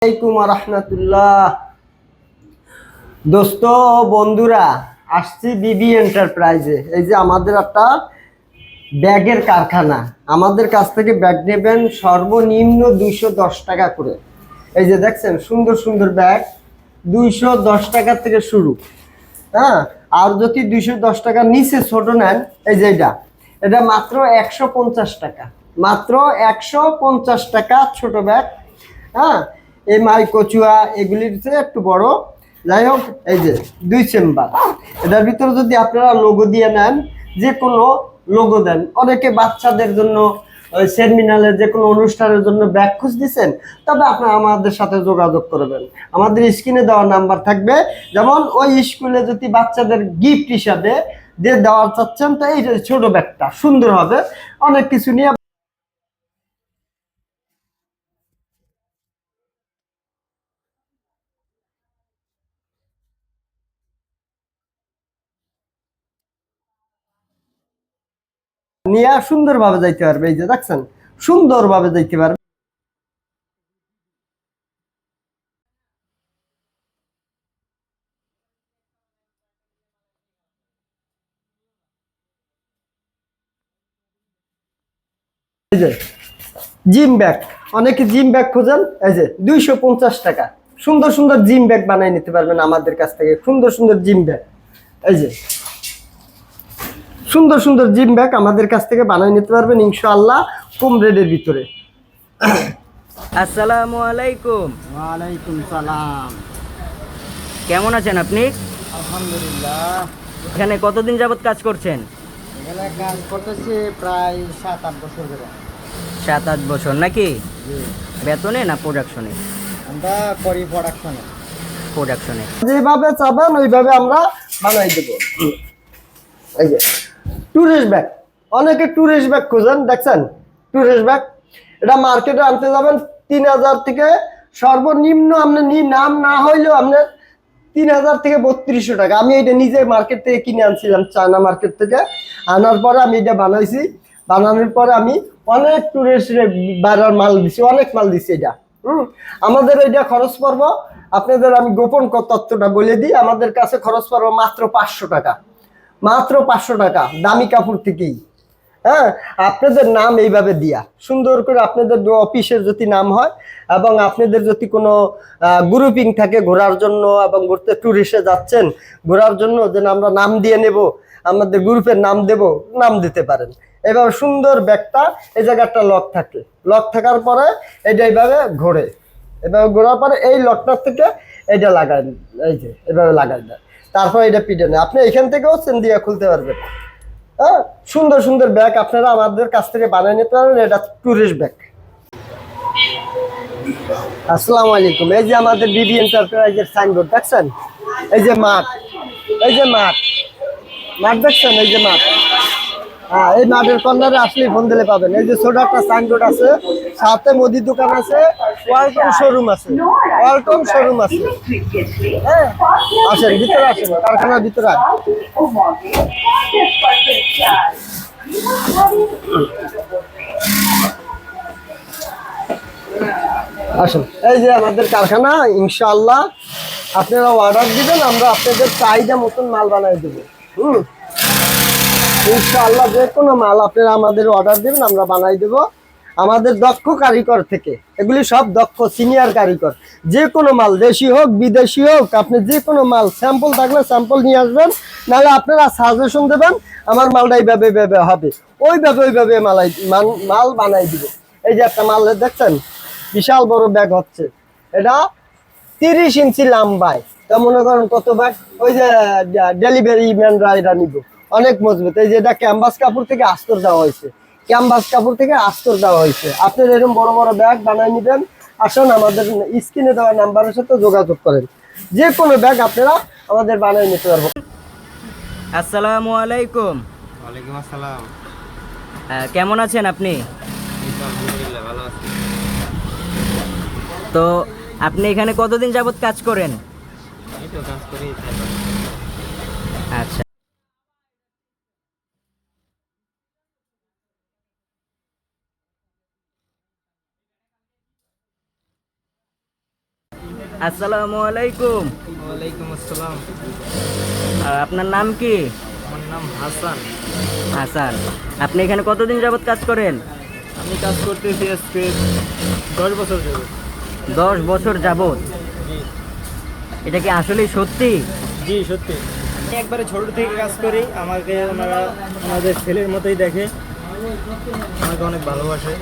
আলাইকুম রহমতুল্লাহ। দোস্ত বন্ধুরা, আসছি বিবি এন্টারপ্রাইজে। এই যে আমাদের একটা ব্যাগের কারখানা। আমাদের কাছ থেকে ব্যাগ নেবেন সর্বনিম্ন 210 টাকা করে। এই যে দেখছেন সুন্দর সুন্দর ব্যাগ 210 টাকা থেকে শুরু। হ্যাঁ, আর যদি 210 টাকার নিচে ছোট নেন, এই যে এটা মাত্র 150 টাকা। মাত্র 150 টাকা ছোট ব্যাগ। হ্যাঁ, এই মাই কচুয়া এগুলির চেয়ে একটু বড়। যাই হোক, এই যে 2 চেম্বার। এটার ভিতরে যদি আপনারা লোগো দিয়ে নেন, যে কোনো লোগো দেন, অনেকে বাচ্চাদের জন্য সেমিনারের যে কোনো অনুষ্ঠানের জন্য ব্যাগ খুঁজ দিচ্ছেন, তবে আপনারা আমাদের সাথে যোগাযোগ করবেন। আমাদের স্ক্রিনে দেওয়া নাম্বার থাকবে। যেমন ওই স্কুলে যদি বাচ্চাদের গিফট হিসাবে দিয়ে দেওয়া চাচ্ছেন, তো এই যে ছোট ব্যাগটা সুন্দর হবে। অনেক কিছু নিয়ে নিয়ে সুন্দরভাবে যাইতে পারবে। এই যে দেখছেন সুন্দরভাবে যাইতে পারবে। এই যে জিম ব্যাগ, অনেকে জিম ব্যাগ খোঁজেন, এই যে 250 টাকা। সুন্দর সুন্দর জিম ব্যাগ বানিয়ে নিতে পারবেন আমাদের কাছ থেকে। সুন্দর সুন্দর জিম ব্যাগ, এই যে সুন্দর সুন্দর জিম ব্যাগ আমাদের কাছ থেকে বানিয়ে নিতে পারবেন ইনশাআল্লাহ, কম রেটের ভিতরে। আসসালামু আলাইকুম। ওয়ালাইকুম সালাম। কেমন আছেন আপনি? আলহামদুলিল্লাহ। এখানে কতদিন যাবত কাজ করছেন? এখানে কাজ করতেছি প্রায় 7-8 বছর ধরে। 7-8 বছর নাকি? জি, বেতনে না প্রোডাকশনে? আমরা করি প্রোডাকশনে। প্রোডাকশনে। যেভাবে চাবেন ওইভাবে আমরা বানাই দেবো। এই যে ট্যুরিস্ট ব্যাগ, অনেকে ট্যুরিস্ট ব্যাগ খোঁজেন, দেখছেন ট্যুরিস্ট ব্যাগ। এটা মার্কেটে আনতে যাবেন 3000 থেকে সর্বনিম্ন, আপনার নাম না হইলেও আপনার 3000 থেকে 3200 টাকা। আমি এটা নিজে মার্কেট থেকে কিনে আনছিলাম, চায়না মার্কেট থেকে। আনার পরে আমি এটা বানাইছি। বানানোর পরে আমি অনেক ট্যুরিস্ট বাইরের মাল দিছি, অনেক মাল দিছি এটা। আমাদের এটা খরচ পড়বো, আপনাদের আমি গোপন তথ্যটা বলে দিই, আমাদের কাছে খরচ পড়বো মাত্র 500 টাকা। মাত্র 500 টাকা, দামি কাপড় থেকেই। হ্যাঁ, আপনাদের নাম এইভাবে দিয়া সুন্দর করে আপনাদের অফিসের যদি নাম হয়, এবং আপনাদের যদি কোনো গ্রুপিং থাকে ঘোরার জন্য, এবং ঘুরতে ট্যুরিস্টে যাচ্ছেন ঘোরার জন্য, যেন আমরা নাম দিয়ে নেব, আমাদের গ্রুপের নাম দেব, নাম দিতে পারেন। এভাবে সুন্দর ব্যাগটা, এই জায়গায় একটা লক থাকে। লক থাকার পরে এটা এইভাবে ঘোরে। এভাবে ঘোরার পরে এই লকটার থেকে এটা লাগায়, এই যে এভাবে লাগাই দেয়। তারপর এটা পিটে নেয়, আপনি এখান থেকেও চেন দিয়ে খুলতে পারবেন। হ্যাঁ, সুন্দর সুন্দর ব্যাগ আপনারা আমাদের কাছ থেকে বানিয়ে নিতে পারবেন। এটা ট্যুরিস্ট ব্যাগ। আসসালামু আলাইকুম। এই যে আমাদের বিবি এন্টারপ্রাইজের সাইনবোর্ড দেখছেন, এই যে মাঠ, এই যে মাঠ, মাঠ দেখছেন, এই যে মাঠ। হ্যাঁ, এই মাঠের কর্নারে আসলে ফোন দিলে পাবেন। এই যে ছোট একটা সাইনবোর্ড আছে, সাথে মুদির দোকান আছে, ওয়ালটন শোরুম আছে, ওয়ালটন শোরুম আছে। হ্যাঁ, আসেন ভিতরে, আসেন কারখানার ভিতরে। আসুন, এই যে আমাদের কারখানা। ইনশাআল্লাহ আপনারা অর্ডার দিবেন, আমরা আপনাদের চাহিদা মতন মাল বানাই দেবো। ইনশাআল্লাহ যে কোনো মাল আপনারা আমাদের অর্ডার দিবেন, আমরা বানাই দেব আমাদের দক্ষ কারিগর থেকে। এগুলি সব দক্ষ সিনিয়র কারিগর। যে কোনো মাল, দেশি হোক বিদেশি হোক, আপনি যে কোনো মাল স্যাম্পল থাকলে স্যাম্পল নিয়ে আসবেন, নাহলে আপনারা সাজেশন দেবেন, আমার মালটা এইভাবে এইভাবে হবে, ওইভাবে মাল বানাই দিবে। এই যে একটা মাল দেখছেন, বিশাল বড় ব্যাগ হচ্ছে। এটা 30 ইঞ্চি লম্বায়। তা মনে করেন কত ব্যাগ, ওই যে ডেলিভারি ম্যানরা এটা নিব, অনেক মজবুত। এই যে এটা ক্যানভাস কাপড় থেকে আস্তর দেওয়া হয়েছে, ক্যানভাস কাপড় থেকে আস্তর দেওয়া হয়েছে। আপনার এরকম বড় বড় ব্যাগ বানাই নিবেন, আসুন আমাদের স্ক্রিনে দেওয়া নাম্বারের সাথে যোগাযোগ করেন। যে কোনো ব্যাগ আপনারা আমাদের বানিয়ে নিতে পারবো। আসসালামু আলাইকুম। ওয়ালাইকুম আসসালাম। কেমন আছেন আপনি? এই তো আলহামদুলিল্লাহ ভালো আছি। তো আপনি এখানে কতদিন যাবত কাজ করেন? এই তো কাজ করি তাই। আচ্ছা। আসসালামু আলাইকুম। ওয়ালাইকুম আসসালাম। আপনার নাম কি? আমার নাম হাসান। হাসান। আপনি এখানে কতদিন যাবত কাজ করেন? আমি কাজ করতেছি আজকে 10 বছর যাবত। 10 বছর যাবত। জি এটা কি আসলেই সত্যি? জি সত্যি। আমি একবারে ছোট থেকে কাজ করি, আমাকে ওনারা আমাদের ছেলের মতোই দেখে, আমাকে অনেক ভালোবাসে।